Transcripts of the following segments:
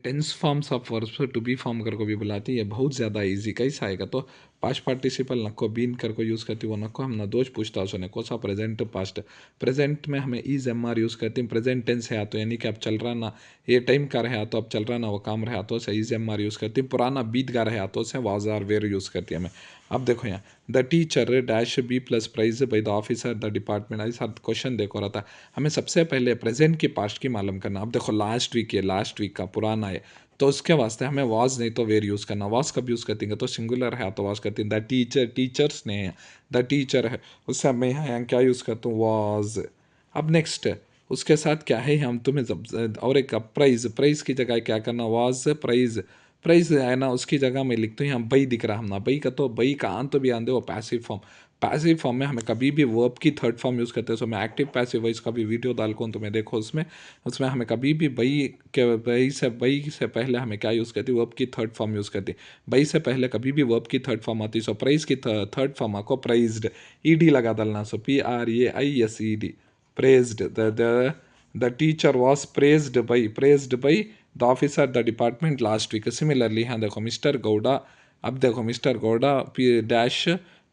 Tense forms of verbs to be form करको भी बुलाती है, बहुत ज़्यादा इजी कैसा आएगा तो पास्ट पार्टिसिपल नको बीन करको यूज़ करती वो नको हम ना दोष पूछता उसने कोसा प्रेजेंट पास्ट। प्रेजेंट में हमें इज एम आर यूज़ करती हैं, प्रेजेंट टेंस है तो यानी कि अब चल रहा ना ये टाइम का रहा तो अब चल रहा ना वो काम रहा तो से इज एम आर यूज़ करती हैं, पुराना बीत गा रहा तो से वाज आर वेर यूज़ करती है हमें। अब देखो यहाँ the teacher dash B plus prize by the officer the department, ऐसा क्वेश्चन देखो रहा था हमें सबसे पहले प्रेजेंट की पास्ट की मालूम करना। अब देखो लास्ट वीक है, लास्ट वीक का पुराना है तो उसके वास्ते हमें वाज नहीं तो वेर यूज़ करना। वाज कब यूज़ करती है तो सिंगुलर है तो वाज करती है। द टीचर टीचर्स ने है, द टीचर है उससे मैं यहाँ क्या यूज़ करता हूँ वाज। अब नेक्स्ट उसके साथ क्या है हम तुम्हें और एक प्राइज, प्राइज की जगह क्या करना वाज प्राइज। प्राइज है ना उसकी जगह मैं लिखता हूँ यहाँ बई दिख रहा हम ना बई का तो बई का आन तो भी आन दे वो पैसिव फॉर्म। पैसिव फॉर्म में हमें कभी भी वर्ब की थर्ड फॉर्म यूज़ करते हैं। सो मैं एक्टिव पैसिव वॉइस का भी वीडियो डाल को तुम्हें देखो उसमें उसमें हमें कभी भी बई से पहले हमें क्या यूज़ करती वर्ब की थर्ड फॉर्म यूज़ करती। बई से पहले कभी भी वर्ब की थर्ड फॉर्म आती। सो प्राइज की थर्ड फॉर्म आपको प्राइज्ड ईडी लगा डालना। सो PRAISED praised the teacher was praised by the officer the department last week। Similarly यहाँ देखो मिस्टर गौड़ा, अब देखो mister Gowda dash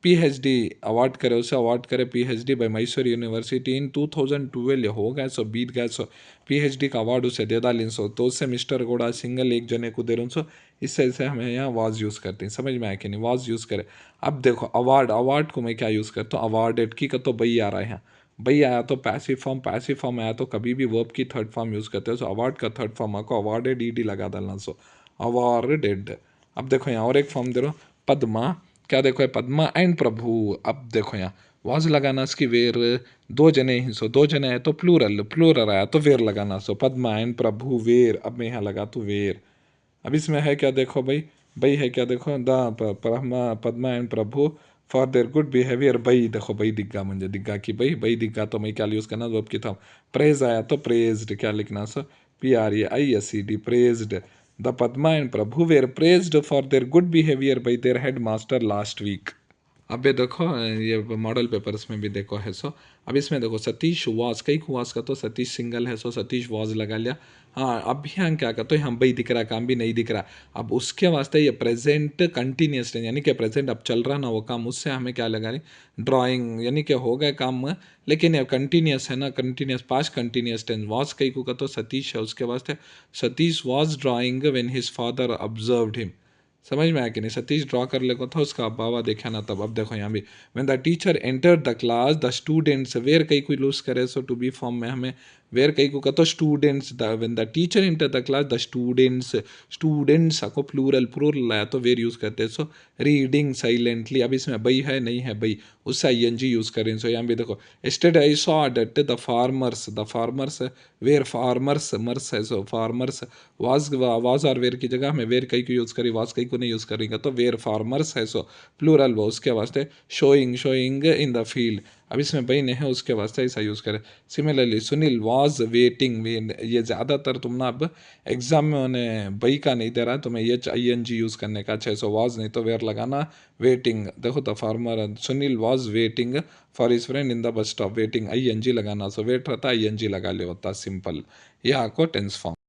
PhD award करे उसे अवार्ड करे PhD बाई मैसूर यूनिवर्सिटी इन 2012 ये हो गए सो बीत गए सो PhD का अवार्ड उसे दे डालिन सो तो उससे मिस्टर गौड़ा सिंगल एक जने को दे रहा सो इससे हमें यहाँ वाज यूज़ करते हैं। समझ में आया कि नहीं वाज यूज़ करे। अब देखो अवार्ड, अवार्ड को मैं क्या यूज़ करता हूँ अवार्डेड की का तो बई आ रहा है यहाँ बई आया तो पैसिव फॉर्म, पैसिव फॉर्म आया तो कभी भी वर्ब की थर्ड फॉर्म यूज़ करते हो। सो अवार्ड का थर्ड फॉर्म आपको अवार्डेड ईडी लगा डालना। सो अवार्डेड। अब देखो यहाँ और एक फॉर्म दे रहा हूँ पद्मा, क्या देखो है पद्मा एंड प्रभु। अब देखो यहाँ वाज लगाना इसकी वेर दो जने ही सो दो जने है तो प्लूरल, प्लूरल आया तो वेर लगाना। सो पद्मा एंड प्रभु वेर, अब मैं यहाँ लगा तो वेर। अब इसमें है क्या देखो भाई, भाई है क्या देखो Padma and Prabhu for their good behaviour भाई देखो भाई दिग्गा मुझे दिग्गा की भाई दिग्गा तो मैं क्या यूज़ करना वर्ब की था। प्रेज आया तो प्रेज्ड क्या लिखना so PRAISED praised. The Padma and Prabhu were praised for their good behaviour by their head master last week. अब ये देखो ये मॉडल पेपर्स में भी देखो है सो अब इसमें देखो सतीश वाज कई वाज का तो सतीश सिंगल है सो सतीश वाज लगा लिया। हाँ अब यहाँ क्या करते हैं हम भाई दिख रहा काम भी नहीं दिख रहा। अब उसके वास्ते ये प्रेजेंट कंटिन्यूस टेंस यानी कि प्रेजेंट अब चल रहा ना वो काम उससे हमें क्या लगा रही ड्राइंग यानी कि हो गया काम लेकिन ये कंटिन्यूस है ना continuous past continuous tense was कई को का तो सतीश है उसके वास्ते Satish was drawing when his father observed him. समझ में आया कि नहीं सतीश ड्रॉ कर ले को था उसका बाबा देखा ना तब। अब देखो यहाँ भी when the teacher enter the class the students were कई कोई लूज करे सो टू बी फॉर्म में हमें वेयर कई को तो students when the teacher enter the class the students, students को प्लूरल प्लूरल लाया तो वेयर यूज करते हैं। सो रीडिंग साइलेंटली, अब इसमें बई है नहीं है बई उससे ING यूज करें। सो यहाँ भी देखो yesterday I saw that the farmers where farmers मर्स है सो फार्मर्स वाज और वेयर की जगह हमें वेयर कई को यूज़ करी वाज कई को नहीं यूज़ करेंगे तो वेयर फार्मर्स है सो प्लूरल वो उसके वास्ते शोइंग इन द फील्ड। अब इसमें बहने है उसके वास्ते ऐसा यूज़ करें। सिमिलरली सुनील वाज वेटिंग, ये ज़्यादातर तुम ना अब एग्जाम में उन्हें बई का नहीं दे रहा तो मैं ये ING यूज़ करने का अच्छा है। सो वाज नहीं तो वेयर लगाना वेटिंग। देखो the farmer Sunil was waiting for is friend in the bus stop waiting ING लगाना। सो वेट रहता ING लगा ले होता सिंपल। यह आपको टेंस फॉर्म।